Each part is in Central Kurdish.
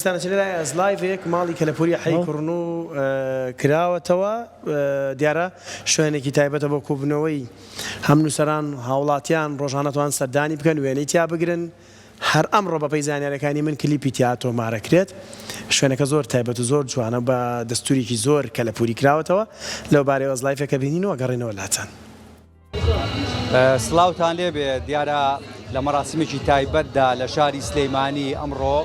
سانچلای از لایڤێک ماڵی کەلەپوری حەی کوڕن و کراوەتەوە دیارە شوێنێکی تایبەتە بۆ کوبنەوەی هەم نووسەران هاوڵاتیان ڕۆژانەتوان سەردانی بکەن وێنەی تیا بگرن. هەر ئەمڕۆ بەپەی زانیاریەکانی من کلیپی تیاتۆ مارەکرێت. شوێنەکە زۆر تایبەت و زۆر جوانە بە دەستوریکی زۆر کەلەپوری کراوەتەوە. لەو بارەیەوە از لایڤەکە بینینەوە گەڕێنەوە لاتان. سڵاوتان لێبێ دیارە لە مەراسیمێکی تایبەتدا لە شاری سلەیمانی ئەمڕۆ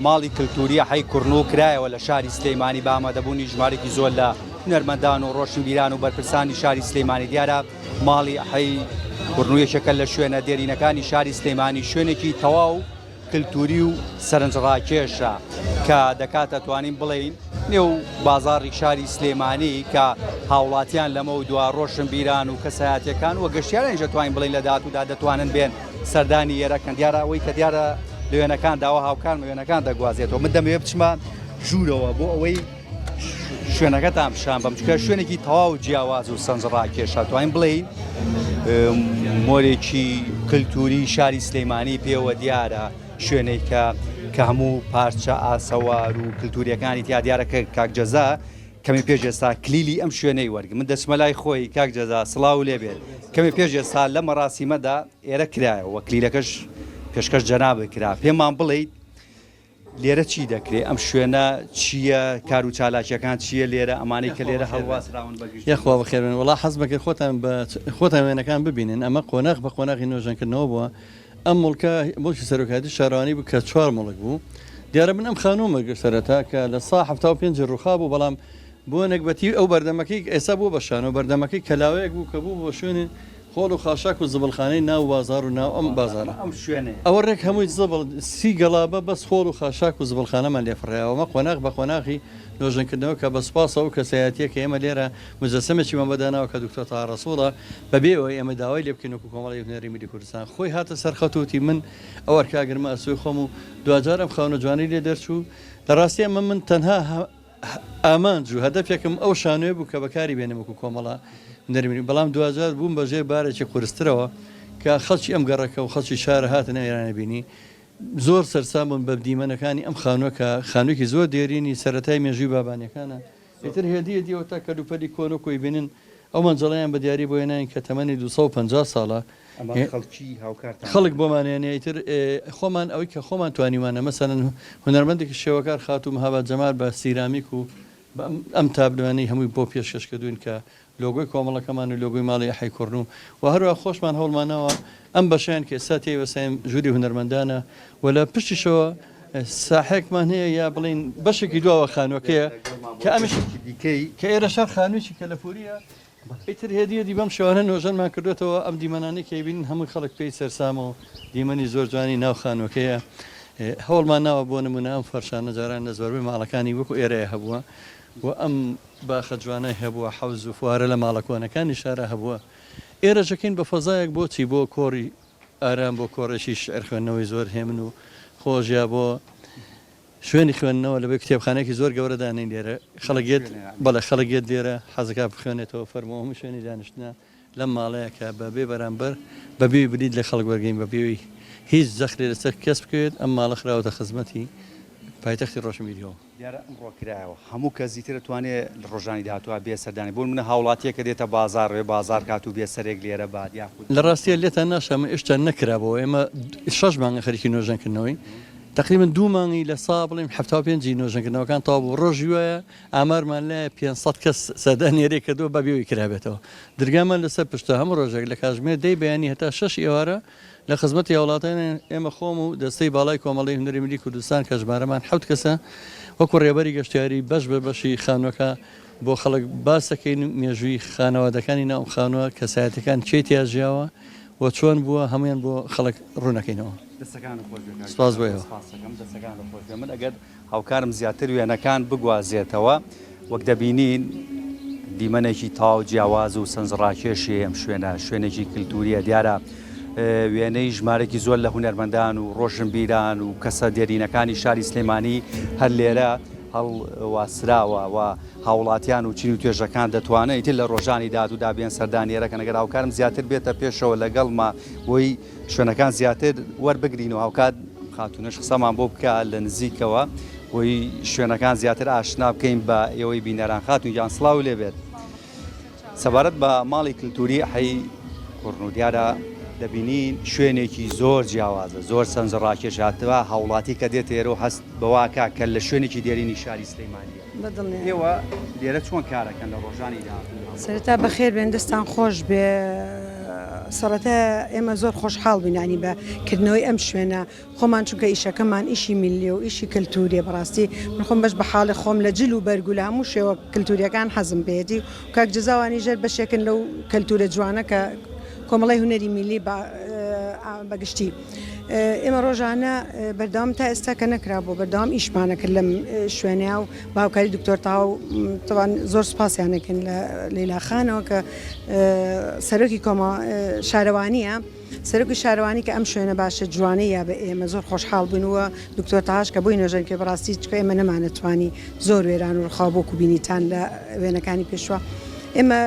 ماڵی کللتوریە حەی کوڕن و کرایەوە لە شاری سلەیمانی بە ئامادەبوونی ژمارەی زۆر لە هونەرمەندان و ڕۆشنبیران و بەرپرسانی شاری سلەیمانی. دیارە ماڵی حەی کوڕن یەکێکە لە شوێنە دێرینەکانی شاری سلەیمانی، شوێنێکی تەواو کللتوری و سەرنجڕاکێشە کە دەکاتە توانین بڵێین نێو بازاڕی شاری سلەیمانی کە هاوڵاتیان لەمە و دوا ڕۆشنبیران و کەسایەتیەکان و گەشتیاران توانین بڵێن لە داهاتوودا دەتوانن بێن سەردانی ئێرەکەن. دیارە ئەوەی کە دیارە لە وێنەکان داوا هاوکار وێنەکان دەگوازێتەوە. من دەمەوێت بچمە ژوورەوە بۆ ئەوەی شوێنەکەتان پیشان بەم، چونکە شوێنێکی تەواو جیاواز و سەرنجڕاکێشە. توانین بڵێین مۆرێکی کللتوری شاری سلەیمانی پێوە دیارە، شوێنێکە کە هەموو پارچە ئاسەوار و کللتوریەکانی تیا دیارەکە کاک جەزا کەمی پێش ئێستا کلیلی ئەم شوێنەی وەرگ. من دەچمە لای خۆی کاک جەزا سڵاو لێبێت. کەمی پێش ئێستا لە مەراسیمەدا ئێرە کرایەوە کلیلەکەش پێشکەش جەنابە کرا. پێمان بڵێیت لێرە چی دەکرێت؟ ئەم شوێنە چییە؟ کار و چالاکیەکان چییە لێرە؟ ئەمانەی کە لێرە هەڵواسراون بەگشت یاخوا بەخێرن. وڵا حەز بکە خۆتان وێنەکان ببینن. ئەمە قۆناغ بە قۆناغی نۆژەنکردنەوە بووە. ئەم مڵکە مڵکی سەرۆکاتی شارەوانی بوو کە 4 مڵک بوو. دیارە من ئەم خانوومە گەشتەرەتا کە لە سا 75 ڕووخا بوو، بەڵام بۆ نەکبەتی ئەو بەردەمەکەی ئێستا بوو بەشانەوە بەردەمەکەی کەلاوەیەک بوو کە بوو بۆ شوێنی خۆڵ و خاشاک و زبڵخانەی ناو بازار و ناو ئەم بازارە. ئەوە ڕێک هەمووی زبڵ سی گەڵابە بەس خۆڵ و خاشاک و زبڵخانەمان لێفڕێەوەمە قۆناغ بە قۆناغی نۆژەنکردنەوە کە بە سوپاسەوە کەسایەتیە کە ئێمە لێرە مجەسەمێکی مەبەداناوە کە دکتۆر تاها ڕەسوڵە بەبێەوەی ئێمە داوای لێ بکەین وەکو کۆمەڵی هونەری میلی کوردستان. خۆی هاتە سەر خەتوتی من ئەو ئەرکاگرمە ئەسوی خۆم و دوجار ئەم خاونە جوانی لێ دەرچوو. لە ڕاستی ئەمە من تەنها ئامانج و هەدەفێکم ئەو شانوێ بوو کە بەکاری بێنم وەکو کۆمەڵە نەرمی، بەڵام دوجار بووم بەژێر بارێکی قورسترەوە کە خەڵکی ئەم گەڕەکە و خەڵکی شارە هاتنە ئێرانە بینی. زۆر سەرسام بوون بە دیمەنەکانی ئەم خانووە کە خانوویکی زۆر دێرینی سەرەتای مێژووی بابانیەکانە. ئیتر هێدیە دیەوە تا کەلوپەلی کۆنۆکۆی بینن ئەو مەنجەڵەیان بە دیاری بۆ هێناین کە تەمەنی 250 ساڵە خەڵک بۆمانێنێ. ئیتر خۆمان ئەوەی کە خۆمان توانیوانە مەسەرەن هونەرمەندێکی شێوەکار خاتوو مەهاباد جەمال بە سیرامیک و ئەم تابلوانەی هەمووی بۆ پێشکەشکردوین کە لۆگۆی کۆمەڵەکەمان و لۆگۆی ماڵی حەی کوڕن و هەروە خۆشمان هەوڵمانەوە ئەم بەشیان کە ئێستا تێوەسایم ژووری هونەرمەندانە و لە پشتیشەوە ساحێکمان هەیە یا بڵین بەشێکی دواوە خانووەکەیە کە ئەمش کە ئێرە شار خانوویی کەلەپوریە. ئیتر هێدیە دی بەم شێوانە نۆژەنمان کردوێتەوە. ئەم دیمەنانەی کە بینن هەموو خەڵک پێی سەرسام و دیمەنی زۆر جوانی ناو خانووەکەیە. هەوڵمان ناوە بۆ نمونە ئەم فەرشانە جاران لە زۆربەی ماڵەکانی وەکو ئێرەیە هەبووە و ئەم باخە جوانای هەبووە حەوز و فوارە لە ماڵەکۆنەکانی شارە هەبووە. ئێرەژەکەین بە فەزایەک بۆچی بۆ کۆڕی ئارام بۆ کۆڕێکی شعر خوێندنەوەی زۆر هێمن و خۆشیا بۆ شوێنی خوێندنەوە لەبێ کتێبخانەیەکی زۆر گەورەدانین لێرە خەڵکێت بەڵێ خەڵکێت لێرە حەزەکە بخوێنێتەوە فەرمەوە هەموو شوێنی دانیشتنە لەم ماڵەیە کە بەبێ بەرامبەر بەبێ برید لە خەڵک وەرگین بەبێوی هیچ زەخرێ لەسەر کەس بکەوێت ئەم ماڵە خراوەتە خزمەتی پایتەختی ڕۆژنبیریەوە. دیارە ئەمڕۆ کرایەوە هەموو کەس دیتر دەتوانێت لە ڕۆژانی داهاتووە بێ سەردانی. بۆ منە هاوڵاتیەکە دێتە بازار ڕێ بازار کات و بێ سەرێک لێرە باد یاخود لە ڕاستیە لێتان ناشەمە ئێشتا نەکرابەوە. ئێمە 6 مانگە خەریکی نۆژەنکردنەوەی تقریبا 2 مانگی لە سا بڵێم 75 نۆژەنکردنەوەکان تاوا بوو. ڕۆژی وایە ئامارمان لە 500 کەس سەردانیێرێ کردووە بەبێەوەی کرابێتەوە. دەرگامان لەسەر پشتە هەموو ڕۆژێک لە کاتژمێر دەی بەیانی هەتا 6 ئێوارە لە خزمەتی هاوڵاتیان ئێمە خۆم و دەستەی باڵای کۆمەڵی هونەری میلی کوردستان کە ژمارەمان 7 کەسە وەکو ڕێبەری گەشتیاری بەش بە بەشی خانووەکە بۆ خەڵک باس دەکەین مێژووی خانەوادەکانی ناو خانووە کەسایەتەکان چێ تیا ژیاوە و چۆن بووە هەمویان بۆ خەڵک ڕوونەکەینەوە. سپاس بۆیەوە. من ئەگەر هاوکارم زیاتر وێنەکان بگوازێتەوە وەک دەبینین دیمەنێکی تاو جیاواز و سەرنجڕاکێشی ئەم شوێنە شوێنێکی کللتوریە. دیارە وێنەی ژمارەی زۆر لە هونەرمەندان و ڕۆژنبیران و کەسە دێرینەکانی شاری سلەیمانی هەر لێرە هەڵواسراوە و هاوڵاتیان و چین و توێژەکان دەتوانێت ئیتر لە ڕۆژانی داهاتوودا بێن سەردانیێرەکە. ئەگەر هاوکارم زیاتر بێتە پێشەوە لەگەڵما بۆی شوێنەکان زیاتر وەربگرین و هاوکات خاتونەش قسەمان بۆ بکە لە نزیکەوە بۆی شوێنەکان زیاتر ئاشنا بکەین بە ئێوەی بینەران خاتون یان سڵاو لێبێت سەبارەت بە ماڵی کللتوری حەی کوڕن و دیارە دەبینین شوێنێکی زۆر جیاوازە زۆر سەنج ڕاکێشاتەوە هاوڵاتی کە دێت ئێرە و هەست بەواکە کە لە شوێنێکی دێرینی شاری سلەیمانیە ئێوە لێرە چۆن کارەکەن لە ڕۆژانی داهاتوو سەرەتا بەخێر بێن دەستان خۆش بێ سەرەتا ئێمە زۆر خۆشحاڵ بینانی بەکردنەوەی ئەم شوێنە خۆمان چونکە ئیشەکەمان ئیشی میلی و ئیشی کللتوریە بەڕاستی من خۆم بەش بە حاڵی خۆم لە جل و بەرگ و لە هەموو شێوە کللتوریەکان حەزم بێتی و کاک جزاوانی ژێر بەشێکن لەو کللتورە جوانە کە کۆمەڵی هونەری میلی بەگشتی ئێمە ڕۆژانە بەردەوام تا ئێستا کە نەکرابوو بەردەوام ئیشمانە کرد لەم شوێنەیە و باوکاری دکتۆر تاو تەوان زۆر سپاسیانەکەن لە لەیلاخانەوە کە سەرۆکی کۆمە شارەوانیە سەرۆکی شارەوانی کە ئەم شوێنە باشە جوانەیە بە ئێمە زۆر خۆشحاڵ بوونەوە دکتۆر تاهاش کە بۆی نوێژەن کە بەڕاستی چکە ئێمە نەمانەتوانی زۆر وێران و ڕخابۆک و بینیتان لە وێنەکانی پێشوە ئێمە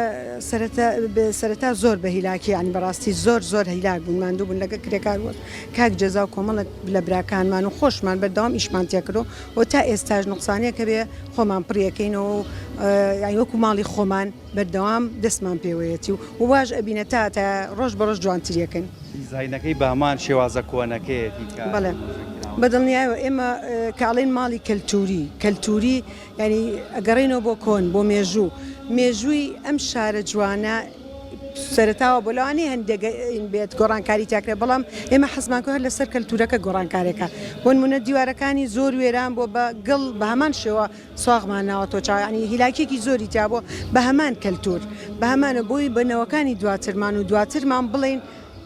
سەرەتا زۆر بە هیلاکی ینی بەڕاستی زۆر هیلاک بوون ماندوو بوون لەگە کرێکار وە کاک جەزا و کۆمەڵک لە براکانمان و خۆشمان بەردەوام ئیشمان تێکردو و تا ئێستاژ نقصانەیە کە بێ خۆمان پڕیەکەینەوە یانی وەکو ماڵی خۆمان بەردەوام دەستمان پێوەیەتی و واژ ئەبینە تا ڕۆژ بە ڕۆژ جوانتریەکەن دیزاینەکەی بەمان شێوازە کۆنەکەیەتی بەڵێ بەدڵنیایەوە ئێمە کاڵین ماڵی کەلتوری ینی ئەگەڕێنەوە بۆ کۆن بۆ مێژووی ئەم شارە جوانە سەرتاوە بۆلوانی هەندێک بێت گۆڕانکاری تاکرێ بەڵام ئێمە حەزمانکە هەر لەسەر کەلتورەکە گۆڕانکارێکە بۆ نمونە دیوارەکانی زۆر وێران بۆ بە گڵ بە هەمان شێوە سواغمان ناوەتەوە چاوانی هیلاکێکی زۆری تا بۆ بە هەمان کەلتور بە هەمانە بۆی بنەوەکانی دواترمان بڵین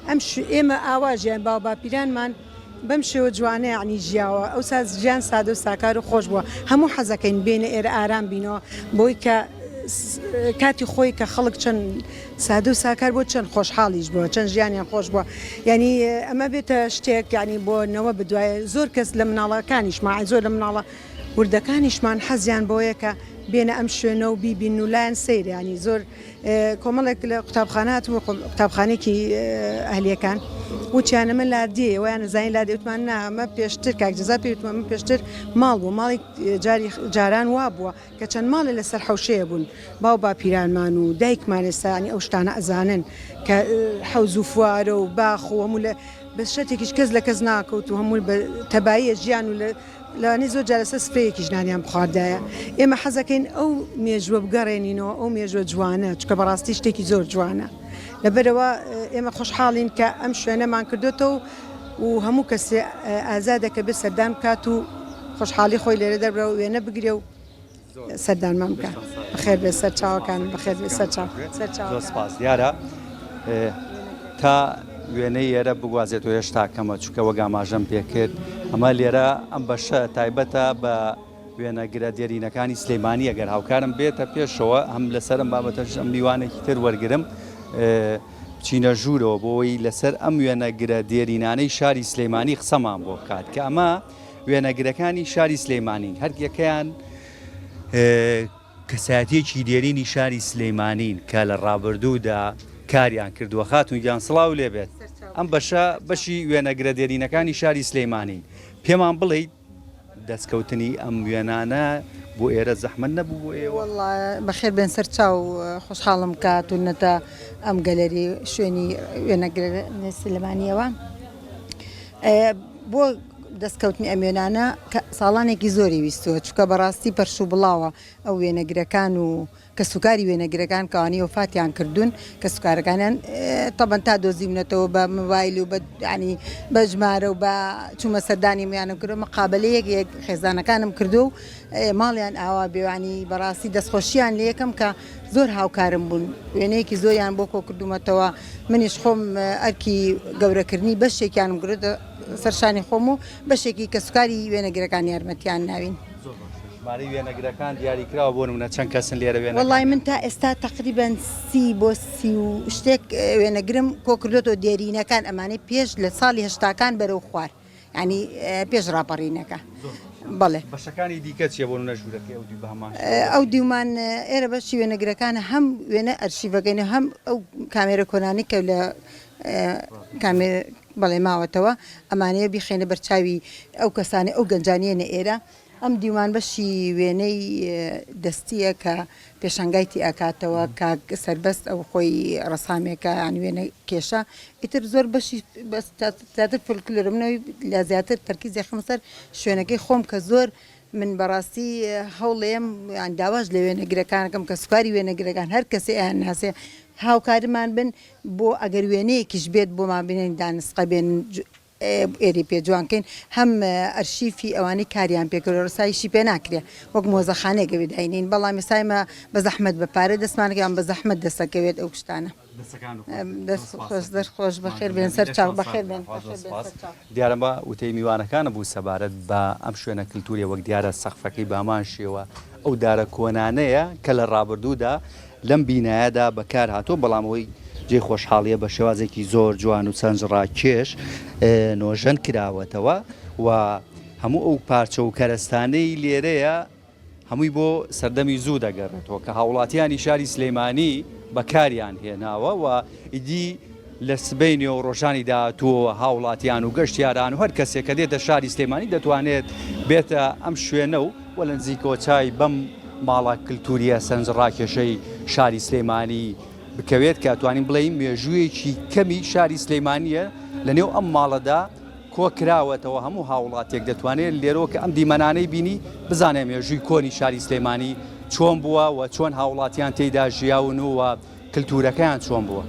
ئەم ئێمە ئاواژیان باو باپیرانمان بەم شێوە جوانە عنی ژیاوە ئەو ساز ژیان سادە و ساکار و خۆش بووە هەموو حەزەکەین بێنە ئێرە ئارام بینەوە بۆی کە کاتی خۆی کە خەڵک چەند سادە و ساکار بۆ چەند خۆشحاڵیش بووە چەند ژیانیان خۆش بووە ینی ئەمە بێتە شتێک ینی بۆنەوە بدوایە زۆر کەس لە مناڵەکانیشمان زۆر لە مناڵە وردەکانیشمان حەزیان بۆیە کە بێنە ئەم شوێنە و بیبین و لایەن سیر ینی زۆر کۆمەڵێک لە قوتابخانات و قوتابخانێکی ئەهلیەکان وچیانە من لادیێ ویان زانین لا دەوتمان نامە پێشتر کاک جەزا پێوتمە من پێشتر ماڵ بوو ماڵی جاران وا بووە کە چەند ماڵی لەسەر حەوشەیە بوون باو باپیرانمان و دایکمان ئێستانی ئەو شتانە ئەزانن کە حەوز و فوارە و باخ و هەموو لە بە شتێکیش کەس لە کەس ناکەوت و هەموو بە تەباییە ژیان و لەوانی زۆر جارەسە سفرەیەکی ژنانیان بخواردایە ئێمە حەزەکەین ئەو مێژوە بگەڕێنینەوە ئەو مێژوە جوانە چکە بەڕاستی شتێکی زۆر جوانە لەبەرەوە ئێمە خۆشحاڵین کە ئەم شوێنەمان کردوێتەوە و هەموو کەسێ ئازادەکە بێ سەردان بکات و خۆشحاڵی خۆی لێرە دەبرە و وێنە بگرێ و سەردانمان بکە بەخێر بێ سەر چاوەکان بەخێر بێ سەر سپاس دیارە تا وێنەی ئێرە بگوازێتەوە هێشتا کەمە چووکە وەگاماژەم پێکرد ئەمە لێرە ئەم بەشە تایبەتە بە وێنەگرە دێرینەکانی سلەیمانی ئەگەر هاوکارم بێتە پێشەوە ئەم لەسەرم بابەتەش ئەم میوانێکی تر وەرگرم چینە ژوورەوە بۆی لەسەر ئەم وێنەگرە دێرینانەی شاری سلەیمانی قسەمان بۆ بکات کە ئەمە وێنەگرەکانی شاری سلەیمانین هەر یەکەیان کەسایەتیەکی دێرینی شاری سلەیمانین کە لە ڕابردوودا کاریان کردووە خاتون گیان سڵاو لێبێت ئەم بەشە بەشی وێنەگرە دێرینەکانی شاری سلەیمانین پێمان بڵیت دەستکەوتنی ئەم وێنانە بۆ ئێرە زەحمەت نەبوو بۆ ئێوە بەخێر بێن سەر چاو خۆشحاڵم کات و نەتە ئەم گەلەری شوێنی وێنەگرە سلەیمانیەوە بۆ دەستکەوتنی ئەم وێنانە ساڵانێکی زۆری ویستووە چکە بەڕاستی پەرش و بڵاوە ئەو وێنەگرەکان و کە سوکاری وێنەگرەکان کەوانی وفاتیان کردوون کە سوکارەکانیان تەبەن تا دۆزیونەتەوە بە موبایل و ینی بە ژمارە و بە چوومە سەردانی میانم کردو مەقابلەیەک خێزانەکانم کردو و ماڵیان ئاوا بێوانی بەڕاستی دەستخۆشییان لە یەکەم کە زۆر هاوکارم بوون وێنەیەکی زۆریان بۆ کۆ کردومەتەوە منیش خۆم ئەرکی گەورەکردنی بەشێکیانم گرێتە سەرشانی خۆم و بەشێکی کە سوکاری وێنەگرەکان یارمەتیان ناوین ماری وێنەگرەکان دیاریکراوە بۆ نمونە چەند کەسن لێرە وێنە وەڵای من تا ئێستا تقریبان 30 بۆ 30 و شتێک وێنەگرم کۆ کردوێتەوە دێرینەکان ئەمانەی پێش لە ساڵی هەشتاکان بەرەو خوار ینی پێش ڕاپەڕینەکە بەڵێ بەشەکانی دیکە چیە بۆ نەژوورەکەی ئەو دی بەهەمان ئەو دیومان ئێرە بەشی وێنەگرەکانە هەم وێنە ئەرشیڤەکەینە هەم ئەو کامێرە کۆنانی کە لە بەڵێ ماوەتەوە ئەمانەیە بیخێنە بەرچاوی ئەو کەسانی ئەو گەنجانیەنە ئێرە ئەم دیوان بەشی وێنەی دەستیە کە پێشنگایتی ئاکاتەوە کە سربەست ئەو خۆی ڕسامێکە یان وێنە کێشە ئیتر زۆر بەشی زیاتر فولکلۆرمنەوەی لە زیاتر تەرکیزی خەمە سەر شوێنەکەی خۆم کە زۆر من بەڕاستی هەوڵێم یان داواش لە وێنەگرەکانەکەم کە سوکاری وێنەگرەکان هەر کەسێ ئەیان ناسێ هاوکارمان بن بۆ ئەگەر وێنەیەکیش بێت بۆمان بینین دانسقە بێن ئێری پێجوانکەین هەم ئەرشیفی ئەوانەی کاریان پێکرد ڕسایشی پێ ناکرێ وەک مۆزەخانەیەکە بێداینین بەڵام ئێسایمە بە زەحمەت بە پارە دەستمانەکەیان بە زەحمەت دەسەکەوێت ئەو شتانە دەستخۆش بەخێر بێن سەر چاو بەخێر بێن دیارەمە وتەی میوانەکانە بوو سەبارەت بە ئەم شوێنە کللتوریە وەک دیارە سەقفەکەی بامان شێوە ئەو دارە کۆنانەیە کە لە ڕابردوودا لەم بینایەدا بەکار هاتۆ بەڵامەوەی جێ خۆشحاڵیە بە شێوازێکی زۆر جوان و چەند ڕاکێش نۆژەن کراوەتەوە و هەموو ئەو پارچە و کەرەستانەی لێرەیە هەمووی بۆ سەردەمی زوو دەگەڕێتەوە کە هاوڵاتیانی شاری سلەیمانی بەکاریان هێناوە و ئیدی لە سبەینی و ڕۆژانی داهاتووە هاوڵاتیان و گەشتیاران و هەر کەسێک کە دێتە شاری سلەیمانی دەتوانێت بێتە ئەم شوێنە و وە لە نزیکەوە چای بەم ماڵە کللتوریە سەنج ڕاکێشەی شاری سلەیمانی بکەوێت کە توانین بڵێین مێژوویەکی کەمی شاری سلەیمانیە لە نێو ئەم ماڵەدا کۆ کراوەتەوە هەموو هاوڵاتێک دەتوانێت لێرەوە کە ئەم دیمەنانەی بینی بزانێ مێژووی کۆنی شاری سلەیمانی چۆن بووە و چۆن هاوڵاتیان تێیدا ژیاون و کللتورەکەیان چۆن بووە.